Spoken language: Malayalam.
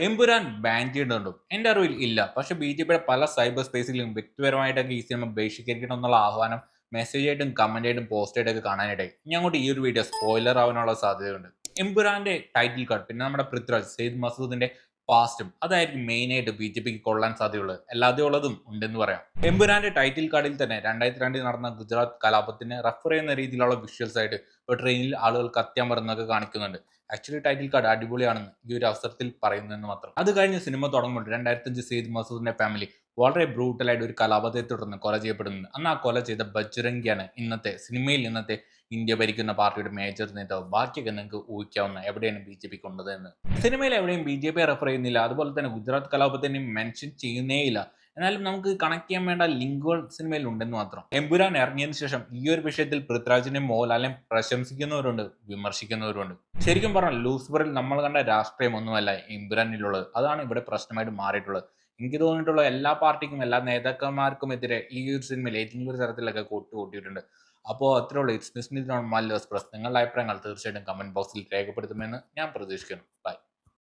എമ്പുരാൻ ബാൻ ചെയ്തിട്ടുണ്ടോ? എന്റെ അറിവിൽ ഇല്ല. പക്ഷെ ബിജെപിയുടെ പല സൈബർ സ്പേസിലും വ്യക്തിപരമായിട്ടൊക്കെ ഈ സിനിമ ബഹിഷ്കരിക്കണം എന്നുള്ള ആഹ്വാനം മെസ്സേജ് ആയിട്ടും കമന്റ് ആയിട്ടും പോസ്റ്റ് ആയിട്ടൊക്കെ കാണാനായിട്ടായി. ഇനി അങ്ങോട്ട് ഈ ഒരു വീഡിയോ സ്പോയിലർ ആവാനുള്ള സാധ്യതയുണ്ട്. എമ്പുരാന്റെ ടൈറ്റിൽ കാർഡ് പിന്നെ നമ്മുടെ പൃഥ്വിരാജ് സെയ്ദ് മസൂദിന്റെ പാസ്റ്റും അതായിരിക്കും മെയിൻ ആയിട്ട് ബിജെപിക്ക് കൊള്ളാൻ സാധ്യതയുള്ളത്. അല്ലാതെ ഉള്ളതും ഉണ്ടെന്ന് പറയാം. എമ്പുരാന്റെ ടൈറ്റിൽ കാർഡിൽ തന്നെ 2002 നടന്ന ഗുജറാത്ത് കലാപത്തിന് റെഫർ ചെയ്യുന്ന രീതിയിലുള്ള വിഷ്വൽസ് ആയിട്ട് ഒരു ട്രെയിനിൽ ആളുകൾ കത്തിയമർന്നൊക്കെ കാണിക്കുന്നുണ്ട്. ആക്ച്വലി ടൈറ്റിൽ കാർഡ് അടിപൊളിയാണെന്ന് ഈ ഒരു അവസരത്തിൽ പറയുന്നതെന്ന് മാത്രം. അത് കഴിഞ്ഞ് സിനിമ തുടങ്ങുമ്പോൾ 2005 സെയ്ദ് മസൂദിന്റെ ഫാമിലി വളരെ ബ്രൂട്ടലായിട്ട് ഒരു കലാപത്തെ തുടർന്ന് കൊല ചെയ്യപ്പെടുന്നുണ്ട്. അന്ന് ആ കൊല ചെയ്ത ബജ്രംഗിയാണ് ഇന്നത്തെ ഇന്ത്യ ഭരിക്കുന്ന പാർട്ടിയുടെ മേജർ നേതാവ്. ബാക്കിയൊക്കെ നിങ്ങൾക്ക് ഊഹിക്കാവുന്ന എവിടെയാണ് ബിജെപി കൊണ്ടതെന്ന്. സിനിമയിൽ എവിടെയും ബിജെപിയെ റെഫർ ചെയ്യുന്നില്ല. അതുപോലെ തന്നെ ഗുജറാത്ത് കലാപത്തിനെയും മെൻഷൻ ചെയ്യുന്നേയില്ല. എന്നാലും നമുക്ക് കണക്ട് ചെയ്യാൻ വേണ്ട ലിങ്കുകൾ സിനിമയിൽ ഉണ്ടെന്ന് മാത്രം. എമ്പുരാൻ ഇറങ്ങിയതിനു ശേഷം ഈ ഒരു വിഷയത്തിൽ പൃഥ്വിരാജിനെയും മോഹൻലാലിനെയും പ്രശംസിക്കുന്നവരുണ്ട്, വിമർശിക്കുന്നവരുണ്ട്. ശരിക്കും പറഞ്ഞാൽ ലൂസിഫറിൽ നമ്മൾ കണ്ട രാഷ്ട്രീയം ഒന്നുമല്ല എമ്പുരാനിലുള്ളത്. അതാണ് ഇവിടെ പ്രശ്നമായിട്ട് മാറിയിട്ടുള്ളത്. എനിക്ക് തോന്നിയിട്ടുള്ള എല്ലാ പാർട്ടിക്കും എല്ലാ നേതാക്കന്മാർക്കും എതിരെ ഈ ഒരു സിനിമയിൽ ഏതെങ്കിലും ഒരു തരത്തിലൊക്കെ കൂട്ടിയിട്ടുണ്ട്. അപ്പോൾ അത്രേ ഉള്ളൂ. It's miss me from Mallu express. നിങ്ങളുടെ അഭിപ്രായങ്ങൾ തീർച്ചയായിട്ടും കമന്റ് ബോക്സിൽ രേഖപ്പെടുത്തുമെന്ന് ഞാൻ പ്രതീക്ഷിക്കുന്നു. ബൈ.